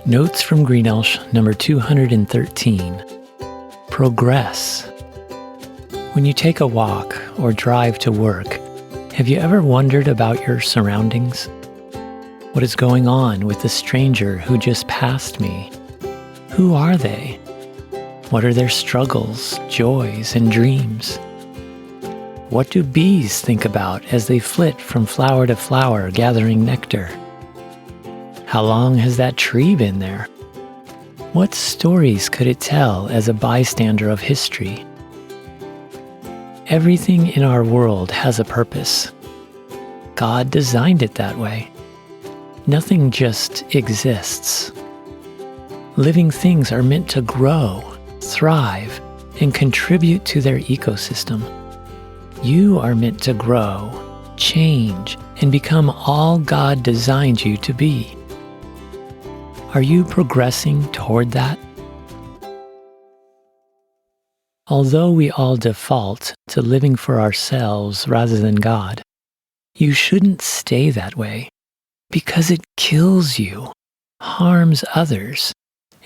Notes from Greenelsh number 213. Progress. When you take a walk or drive to work, have you ever wondered about your surroundings? What is going on with the stranger who just passed me? Who are they? What are their struggles, joys, and dreams? What do bees think about as they flit from flower to flower gathering nectar? How long has that tree been there? What stories could it tell as a bystander of history? Everything in our world has a purpose. God designed it that way. Nothing just exists. Living things are meant to grow, thrive, and contribute to their ecosystem. You are meant to grow, change, and become all God designed you to be. Are you progressing toward that? Although we all default to living for ourselves rather than God, you shouldn't stay that way because it kills you, harms others,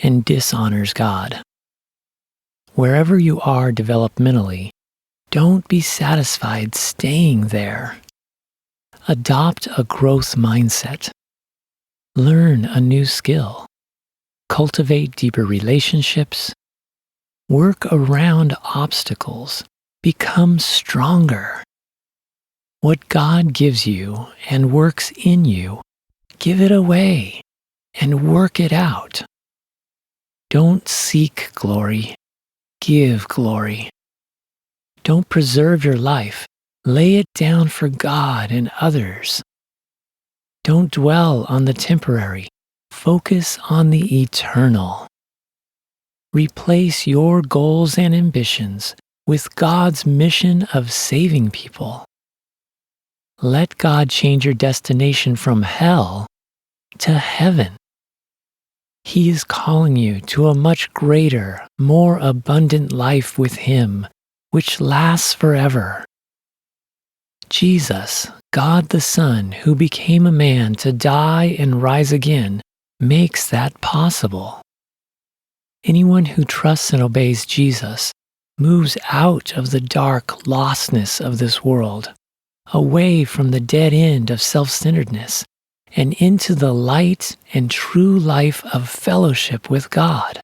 and dishonors God. Wherever you are developmentally, don't be satisfied staying there. Adopt a growth mindset. Learn a new skill. Cultivate deeper relationships. Work around obstacles. Become stronger. What God gives you and works in you, give it away and work it out. Don't seek glory. Give glory. Don't preserve your life. Lay it down for God and others. Don't dwell on the temporary. Focus on the eternal. Replace your goals and ambitions with God's mission of saving people. Let God change your destination from hell to heaven. He is calling you to a much greater, more abundant life with Him, which lasts forever. Jesus, God the Son, who became a man to die and rise again, makes that possible. Anyone who trusts and obeys Jesus moves out of the dark lostness of this world, away from the dead end of self-centeredness, and into the light and true life of fellowship with God.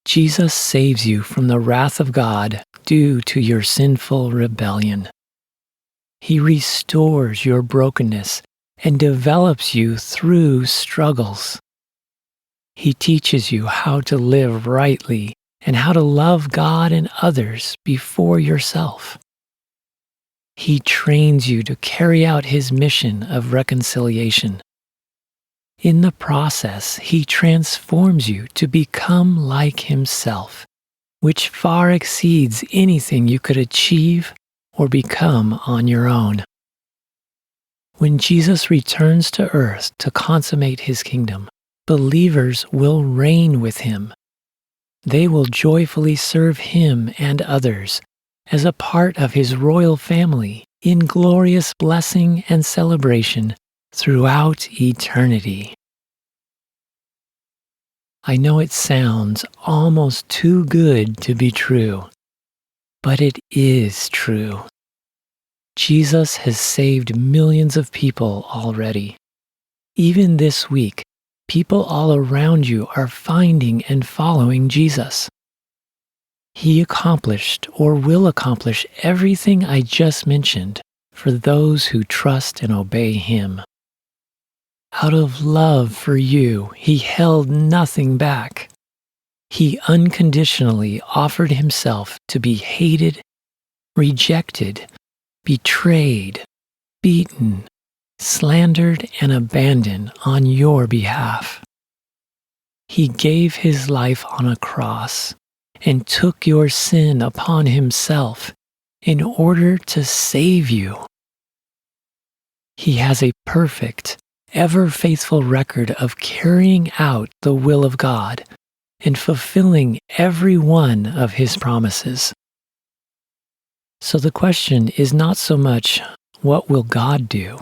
Jesus saves you from the wrath of God due to your sinful rebellion. He restores your brokenness and develops you through struggles. He teaches you how to live rightly and how to love God and others before yourself. He trains you to carry out His mission of reconciliation. In the process, He transforms you to become like Himself, which far exceeds anything you could achieve or become on your own. When Jesus returns to earth to consummate His kingdom, believers will reign with Him. They will joyfully serve Him and others as a part of His royal family in glorious blessing and celebration throughout eternity. I know it sounds almost too good to be true, but it is true. Jesus has saved millions of people already. Even this week, people all around you are finding and following Jesus. He accomplished or will accomplish everything I just mentioned for those who trust and obey Him. Out of love for you, He held nothing back. He unconditionally offered Himself to be hated, rejected, betrayed, beaten, slandered, and abandoned on your behalf. He gave His life on a cross and took your sin upon Himself in order to save you. He has a perfect, ever-faithful record of carrying out the will of God and fulfilling every one of His promises. So the question is not so much, what will God do?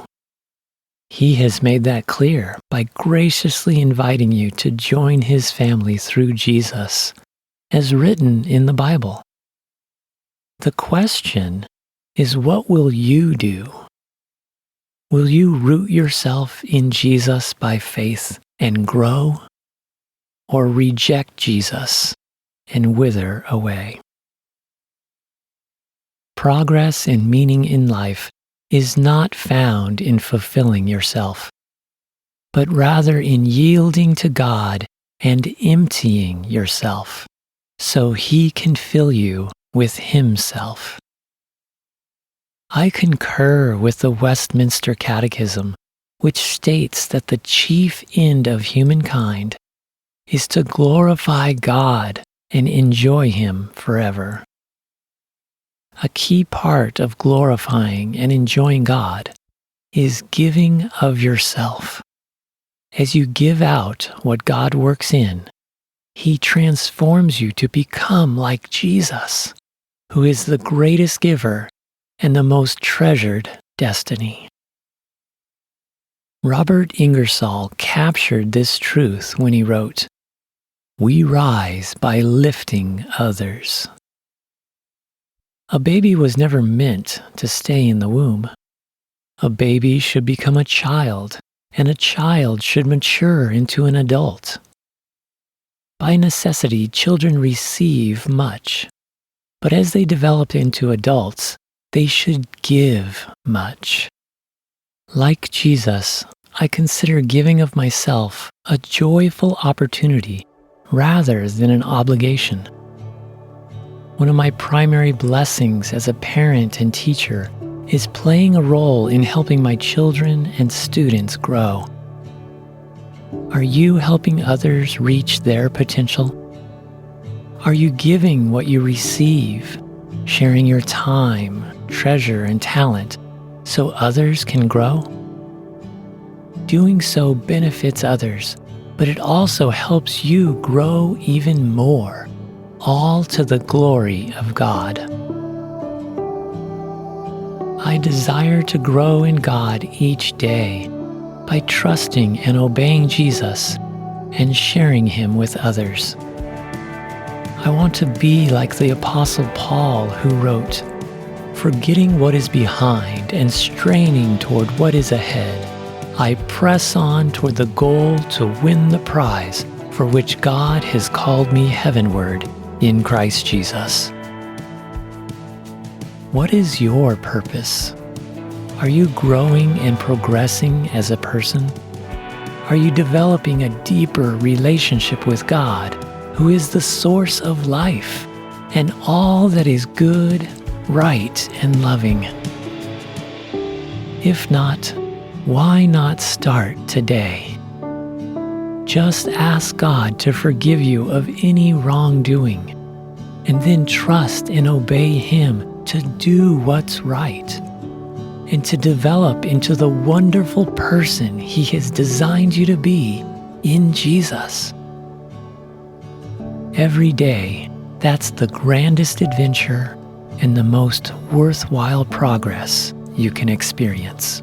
He has made that clear by graciously inviting you to join His family through Jesus, as written in the Bible. The question is, what will you do? Will you root yourself in Jesus by faith and grow, or reject Jesus and wither away? Progress and meaning in life is not found in fulfilling yourself, but rather in yielding to God and emptying yourself so He can fill you with Himself. I concur with the Westminster Catechism, which states that the chief end of humankind is to glorify God and enjoy Him forever. A key part of glorifying and enjoying God is giving of yourself. As you give out what God works in, He transforms you to become like Jesus, who is the greatest giver and the most treasured destiny. Robert Ingersoll captured this truth when he wrote, "We rise by lifting others." A baby was never meant to stay in the womb. A baby should become a child, and a child should mature into an adult. By necessity, children receive much, but as they develop into adults, they should give much. Like Jesus, I consider giving of myself a joyful opportunity rather than an obligation. One of my primary blessings as a parent and teacher is playing a role in helping my children and students grow. Are you helping others reach their potential? Are you giving what you receive, sharing your time, treasure, and talent so others can grow? Doing so benefits others, but it also helps you grow even more, all to the glory of God. I desire to grow in God each day by trusting and obeying Jesus and sharing Him with others. I want to be like the Apostle Paul, who wrote, "Forgetting what is behind and straining toward what is ahead, I press on toward the goal to win the prize for which God has called me heavenward in Christ Jesus." What is your purpose? Are you growing and progressing as a person? Are you developing a deeper relationship with God, who is the source of life and all that is good, right, and loving? If not, why not start today? Just ask God to forgive you of any wrongdoing, and then trust and obey Him to do what's right, and to develop into the wonderful person He has designed you to be in Jesus. Every day, that's the grandest adventure and the most worthwhile progress you can experience.